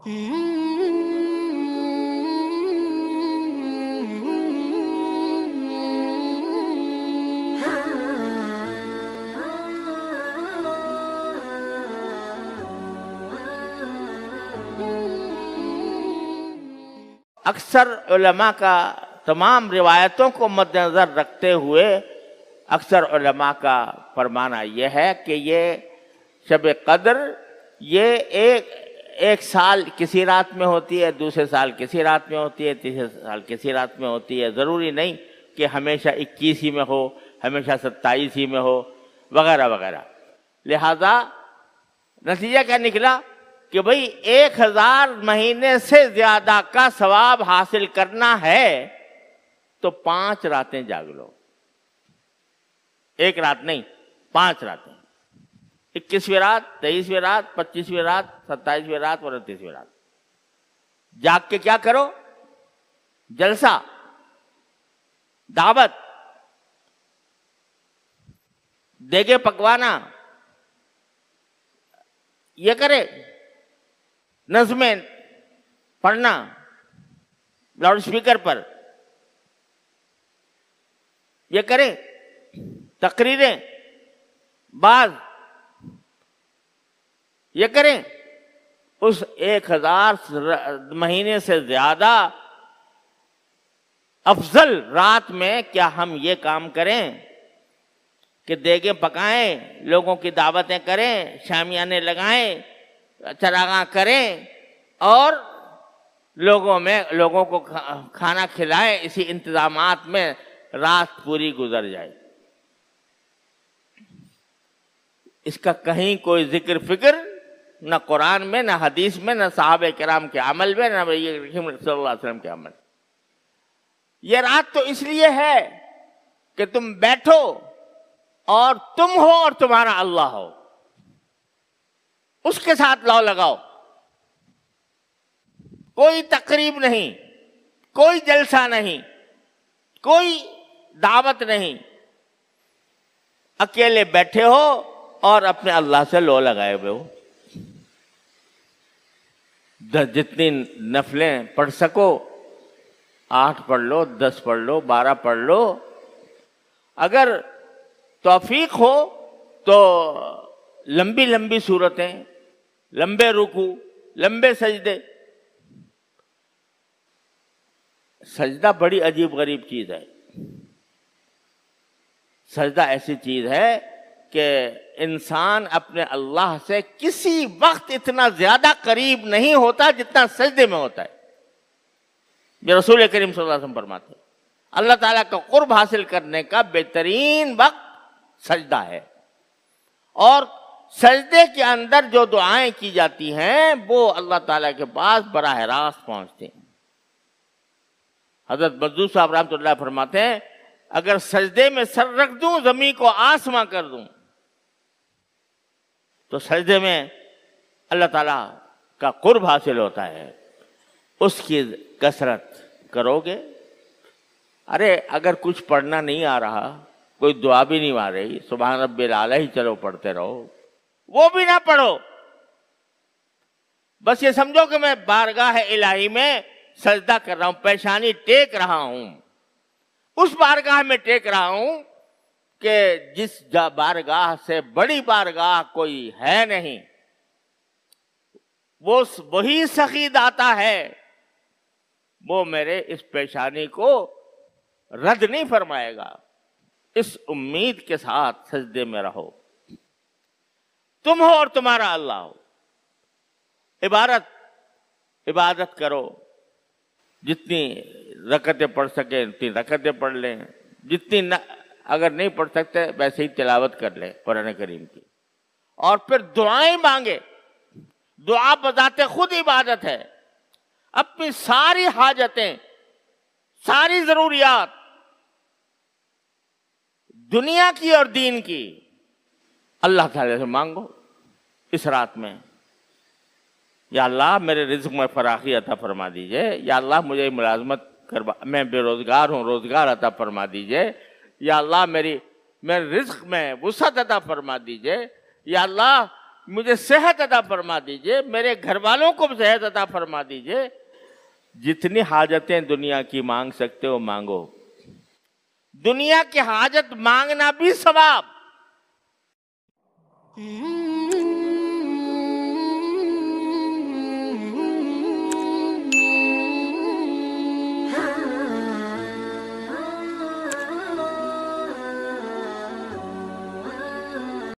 اکثر علماء کا تمام روایتوں کو مد نظر رکھتے ہوئے اکثر علماء کا فرمانا یہ ہے کہ یہ شب قدر یہ ایک سال کسی رات میں ہوتی ہے، دوسرے سال کسی رات میں ہوتی ہے، تیسرے سال کسی رات میں ہوتی ہے. ضروری نہیں کہ ہمیشہ 21 ہی میں ہو، ہمیشہ 27 ہی میں ہو، وغیرہ وغیرہ. لہذا نتیجہ کیا نکلا کہ بھئی 1000 مہینے سے زیادہ کا ثواب حاصل کرنا ہے تو 5 راتیں جاگ لو. ایک رات نہیں، 5 راتیں. 21ویں رات، 23ویں رات، 25ویں رات، 27ویں رات اور 29ویں رات جاگ کے کیا کرو؟ جلسہ، دعوت، دیگے پکوانا، یہ کرے. نظمیں پڑھنا لاؤڈ سپیکر پر، یہ کریں. تقریریں بعض یہ کریں. اس 1000 مہینے سے زیادہ افضل رات میں کیا ہم یہ کام کریں کہ دیگیں پکائیں، لوگوں کی دعوتیں کریں، شامیانے لگائیں، چراغاں کریں اور لوگوں کو کھانا کھلائیں. اسی انتظامات میں رات پوری گزر جائے. اس کا کہیں کوئی ذکر فکر نہ قرآن میں، نہ حدیث میں، نہ صحابہ کرام کے عمل میں، نہ نبی کریم صلی اللہ علیہ وسلم کے عمل. یہ رات تو اس لیے ہے کہ تم بیٹھو اور تم ہو اور تمہارا اللہ ہو، اس کے ساتھ لاؤ لگاؤ. کوئی تقریب نہیں، کوئی جلسہ نہیں، کوئی دعوت نہیں. اکیلے بیٹھے ہو اور اپنے اللہ سے لو لگائے ہوئے ہو. جتنی نفلیں پڑھ سکو 8 پڑھ لو، 10 پڑھ لو، 12 پڑھ لو. اگر توفیق ہو تو لمبی لمبی صورتیں، لمبے رکوع، لمبے سجدے. سجدہ بڑی عجیب غریب چیز ہے. سجدہ ایسی چیز ہے کہ انسان اپنے اللہ سے کسی وقت اتنا زیادہ قریب نہیں ہوتا جتنا سجدے میں ہوتا ہے. یہ رسول کریم صلی اللہ علیہ وسلم فرماتے ہیں اللہ تعالیٰ کا قرب حاصل کرنے کا بہترین وقت سجدہ ہے. اور سجدے کے اندر جو دعائیں کی جاتی ہیں وہ اللہ تعالیٰ کے پاس براہ راست پہنچتے ہیں. حضرت مجدود صاحب رحمۃ اللہ فرماتے ہیں اگر سجدے میں سر رکھ دوں زمین کو آسماں کر دوں. تو سجدے میں اللہ تعالیٰ کا قرب حاصل ہوتا ہے. اس کی کثرت کرو گے. ارے اگر کچھ پڑھنا نہیں آ رہا، کوئی دعا بھی نہیں آ رہی، سبحان ربی الاعلی ہی چلو پڑھتے رہو. وہ بھی نہ پڑھو، بس یہ سمجھو کہ میں بارگاہ الہی میں سجدہ کر رہا ہوں، پیشانی ٹیک رہا ہوں. اس بارگاہ میں ٹیک رہا ہوں کہ جس بارگاہ سے بڑی بارگاہ کوئی ہے نہیں. وہی سخی داتا ہے، وہ میرے اس پیشانی کو رد نہیں فرمائے گا. اس امید کے ساتھ سجدے میں رہو. تم ہو اور تمہارا اللہ ہو. عبادت کرو. جتنی رکعتیں پڑھ سکیں اتنی رکعتیں پڑھ لیں. اگر نہیں پڑھ سکتے ویسے ہی تلاوت کر لیں قرآن کریم کی. اور پھر دعائیں مانگے. دعا بذات خود عبادت ہے. اپنی ساری حاجتیں، ساری ضروریات، دنیا کی اور دین کی، اللہ تعالیٰ سے مانگو اس رات میں. یا اللہ میرے رزق میں فراخی عطا فرما دیجئے. یا اللہ مجھے ملازمت میں بے روزگار ہوں، روزگار عطا فرما دیجئے. یا اللہ میرے رزق میں وسعت عطا فرما دیجئے. یا اللہ مجھے صحت عطا فرما دیجئے، میرے گھر والوں کو بھی صحت عطا فرما دیجئے، جتنی حاجتیں دنیا کی مانگ سکتے ہو مانگو، دنیا کی حاجت مانگنا بھی ثواب۔